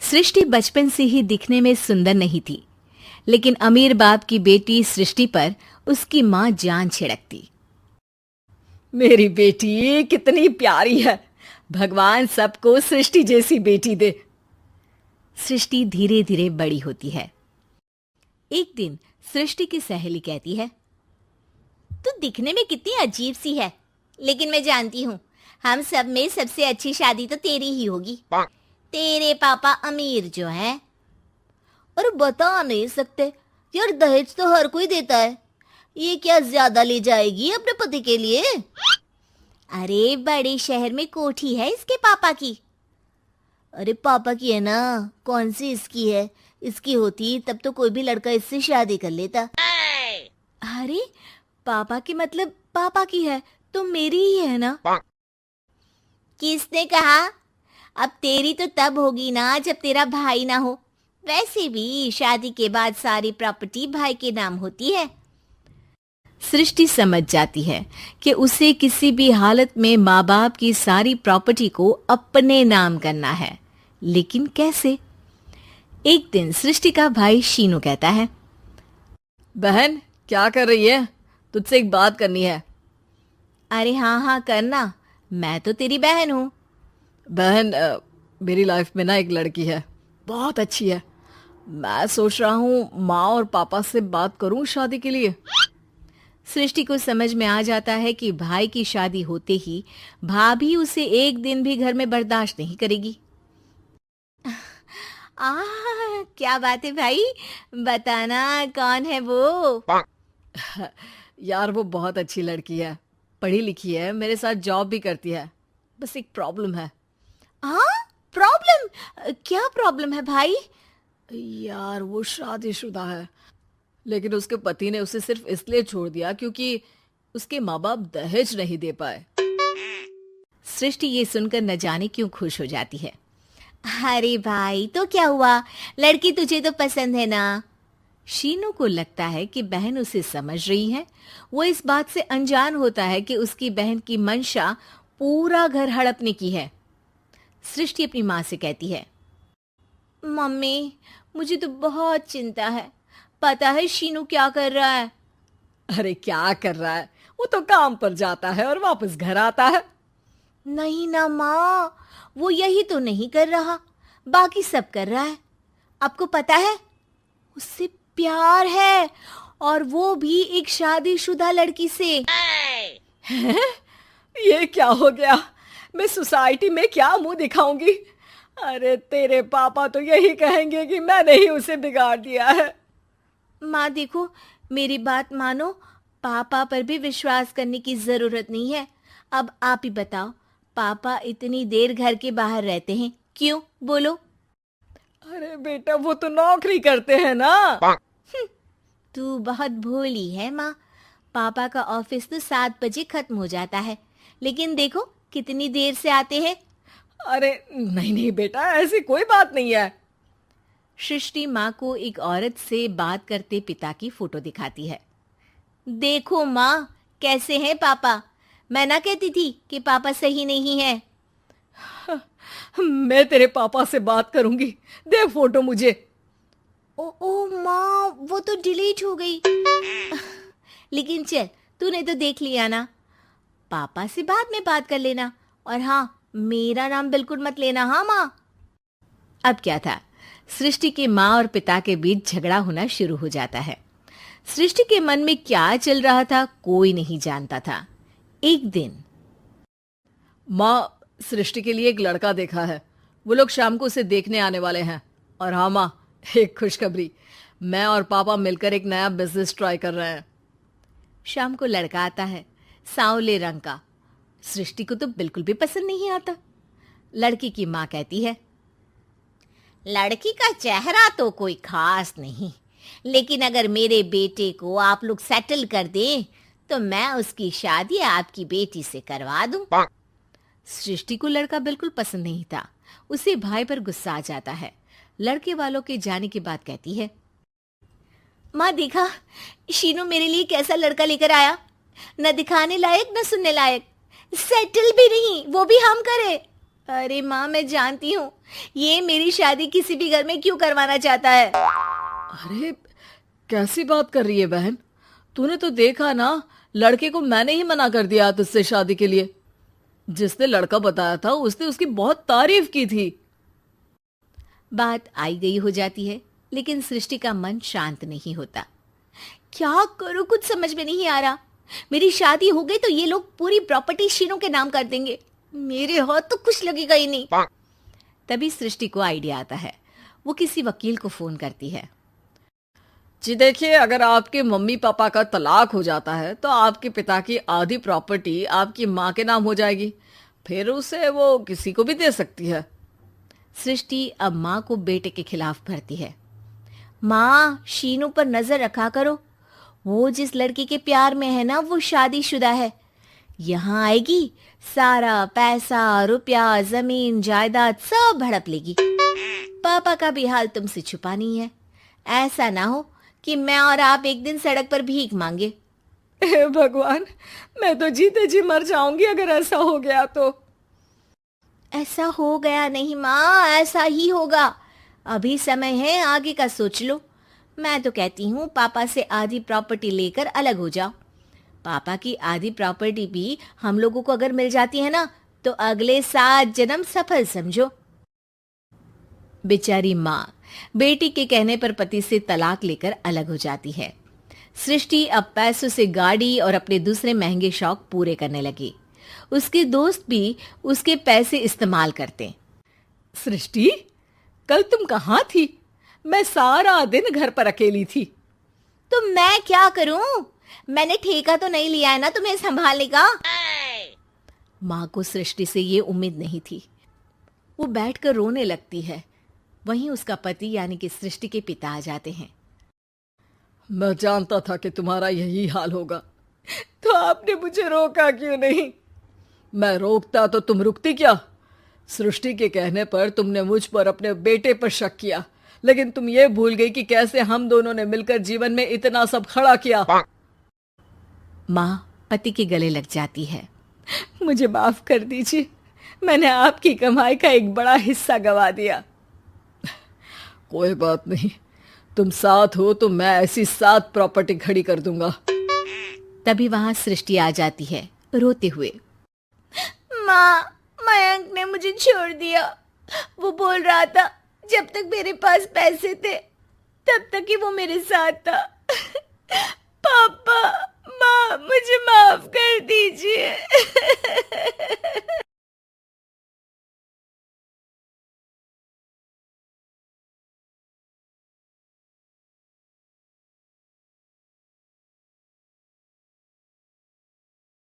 सृष्टि बचपन से ही दिखने में सुंदर नहीं थी, लेकिन अमीर बाप की बेटी सृष्टि पर उसकी माँ जान छिड़कती। मेरी बेटी कितनी प्यारी है, भगवान सबको सृष्टि जैसी बेटी दे। सृष्टि धीरे धीरे बड़ी होती है। एक दिन सृष्टि की सहेली कहती है, तू दिखने में कितनी अजीब सी है, लेकिन मैं जानती हूँ हम सब में सबसे अच्छी शादी तो तेरी ही होगी। तेरे पापा अमीर जो है। और बता नहीं सकते यार, दहेज तो हर कोई देता है, ये क्या ज्यादा ले जाएगी अपने पति के लिए? अरे बड़े शहर में कोठी है इसके पापा की। अरे पापा की है ना, कौन सी इसकी है? इसकी होती तब तो कोई भी लड़का इससे शादी कर लेता। अरे पापा की मतलब पापा की है तो मेरी ही है ना? किसने कहा? अब तेरी तो तब होगी ना जब तेरा भाई ना हो। वैसे भी शादी के बाद सारी प्रॉपर्टी भाई के नाम होती है। सृष्टि समझ जाती है कि उसे किसी भी हालत में माँ बाप की सारी प्रॉपर्टी को अपने नाम करना है, लेकिन कैसे? एक दिन सृष्टि का भाई शीनू कहता है, बहन क्या कर रही है? तुझसे एक बात करनी है। अरे हाँ हाँ करना, मैं तो तेरी बहन हूँ। बहन मेरी लाइफ में ना एक लड़की है, बहुत अच्छी है। मैं सोच रहा हूँ माँ और पापा से बात करूँ शादी के लिए। सृष्टि को समझ में आ जाता है कि भाई की शादी होते ही भाभी उसे एक दिन भी घर में बर्दाश्त नहीं करेगी। क्या बात है भाई, बताना कौन है वो? यार वो बहुत अच्छी लड़की है, पढ़ी लिखी है, मेरे साथ जॉब भी करती है। बस एक प्रॉब्लम है। प्रॉब्लम? क्या प्रॉब्लम है भाई? यार वो शादीशुदा है, लेकिन उसके पति ने उसे सिर्फ इसलिए छोड़ दिया क्योंकि उसके माँ बाप दहेज नहीं दे पाए। सृष्टि ये सुनकर न जाने क्यों खुश हो जाती है। अरे भाई तो क्या हुआ, लड़की तुझे तो पसंद है ना? शीनू को लगता है कि बहन उसे समझ रही है। वो इस बात से अनजान होता है कि उसकी बहन की मंशा पूरा घर हड़पने की है। सृष्टि अपनी माँ से कहती है, मम्मी मुझे तो बहुत चिंता है, पता है शीनू क्या कर रहा है? अरे क्या कर रहा है, वो तो काम पर जाता है और वापस घर आता है। नहीं ना माँ, वो यही तो नहीं कर रहा, बाकी सब कर रहा है। आपको पता है उससे प्यार है, और वो भी एक शादीशुदा लड़की से। ये क्या हो गया, मैं सोसाइटी में क्या मुंह दिखाऊंगी? अरे तेरे पापा तो यही कहेंगे कि मैंने ही उसे बिगाड़ दिया है। माँ देखो, मेरी बात मानो, पापा पर भी विश्वास करने की जरूरत नहीं है। अब आप ही बताओ, पापा इतनी देर घर के बाहर रहते हैं क्यों, बोलो? अरे बेटा वो तो नौकरी करते हैं ना। तू बहुत भोली है माँ, पापा का ऑफिस तो 7 बजे खत्म हो जाता है, लेकिन देखो कितनी देर से आते हैं। अरे नहीं नहीं बेटा, ऐसी कोई बात नहीं है। सृष्टि माँ को एक औरत से बात करते पिता की फोटो दिखाती है। देखो माँ कैसे हैं पापा, मैं ना कहती थी कि पापा सही नहीं है। मैं तेरे पापा से बात करूंगी, दे फोटो मुझे। ओ माँ, वो तो डिलीट हो गई। लेकिन चल, तूने तो देख लिया ना, पापा से बाद में बात कर लेना, और हाँ मेरा नाम बिल्कुल मत लेना। हाँ माँ। अब क्या था, सृष्टि के माँ और पिता के बीच झगड़ा होना शुरू हो जाता है। सृष्टि के मन में क्या चल रहा था कोई नहीं जानता था। एक दिन, माँ सृष्टि के लिए एक लड़का देखा है, वो लोग शाम को उसे देखने आने वाले हैं। और हाँ माँ, एक खुशखबरी, मैं और पापा मिलकर एक नया बिजनेस ट्राई कर रहे हैं। शाम को लड़का आता है, सांवले रंग का। सृष्टि को तो बिल्कुल भी पसंद नहीं आता। लड़की की माँ कहती है, लड़की का चेहरा तो कोई खास नहीं, लेकिन अगर मेरे बेटे को आप लोग सेटल कर दें तो मैं उसकी शादी आपकी बेटी से करवा दूं। सृष्टि को लड़का बिल्कुल पसंद नहीं था। उसे भाई पर गुस्सा आ जाता है। लड़के वालों के जाने के बाद कहती है, माँ देखा शीनू मेरे लिए कैसा लड़का लेकर आया, न दिखाने लायक न सुनने लायक, सेटल भी नहीं, वो भी हम करे। अरे माँ, मैं जानती हूँ ये मेरी शादी किसी भी घर में क्यों करवाना चाहता है। अरे कैसी बात कर रही है बहन? तूने तो देखा ना, लड़के को मैंने ही मना कर दिया तुझसे शादी के लिए। जिसने लड़का बताया था उसने उसकी बहुत तारीफ की थी। बात आई गई हो जाती है, लेकिन सृष्टि का मन शांत नहीं होता। क्या करूं, कुछ समझ में नहीं आ रहा। मेरी शादी हो गई तो ये लोग पूरी प्रॉपर्टी शीनू के नाम कर देंगे, मेरे हाथ तो कुछ लगेगा ही नहीं। तभी सृष्टि को आइडिया आता है। वो किसी वकील को फोन करती है। जी देखिए, अगर आपके मम्मी पापा का तलाक हो जाता है तो आपके पिता की आधी प्रॉपर्टी आपकी माँ के नाम हो जाएगी, फिर उसे वो किसी को भी दे सकती है। सृष्टि अब माँ को बेटे के खिलाफ भरती है। माँ, शीनू पर नजर रखा करो, वो जिस लड़की के प्यार में है ना वो शादीशुदा है। यहाँ आएगी, सारा पैसा रुपया जमीन जायदाद सब हड़प लेगी। पापा का भी हाल तुमसे छुपा नहीं है। ऐसा ना हो कि मैं और आप एक दिन सड़क पर भीख मांगे। हे भगवान, मैं तो जीते जी मर जाऊंगी अगर ऐसा हो गया तो। ऐसा हो गया नहीं माँ, ऐसा ही होगा। अभी समय है, आगे का सोच लो। मैं तो कहती हूँ पापा से आधी प्रॉपर्टी लेकर अलग हो जाओ। पापा की आधी प्रॉपर्टी भी हम लोगों को अगर मिल जाती है ना तो अगले 7 जन्म सफल समझो। बेचारी माँ बेटी के कहने पर पति से तलाक लेकर अलग हो जाती है। सृष्टि अब पैसों से गाड़ी और अपने दूसरे महंगे शौक पूरे करने लगी। उसके दोस्त भी उसके पैसे इस्तेमाल करते। सृष्टि, कल तुम कहाँ थी? मैं सारा दिन घर पर अकेली थी। तो मैं क्या करूं? मैंने ठेका तो नहीं लिया है ना तुम्हें संभालने का। माँ को सृष्टि से ये उम्मीद नहीं थी। वो बैठकर रोने लगती है। वहीं उसका पति यानी कि सृष्टि के पिता आ जाते हैं। मैं जानता था कि तुम्हारा यही हाल होगा, तो आपने मुझे रोका क्यों नहीं? मैं रोकता तो तुम रुकती क्या? सृष्टि के कहने पर तुमने मुझ पर अपने बेटे पर शक किया, लेकिन तुम ये भूल गई कि कैसे हम दोनों ने मिलकर जीवन में इतना सब खड़ा किया। माँ पति के गले लग जाती है। मुझे माफ कर दीजिए, मैंने आपकी कमाई का एक बड़ा हिस्सा गवा दिया। कोई बात नहीं, तुम साथ हो तो मैं ऐसी 7 प्रॉपर्टी खड़ी कर दूंगा। तभी वहां सृष्टि आ जाती है रोते हुए। माँ, मयंक ने मुझे छोड़ दिया। वो बोल रहा था जब तक मेरे पास पैसे थे तब तक ही वो मेरे साथ था। पापा, माँ, मुझे माफ कर दीजिए।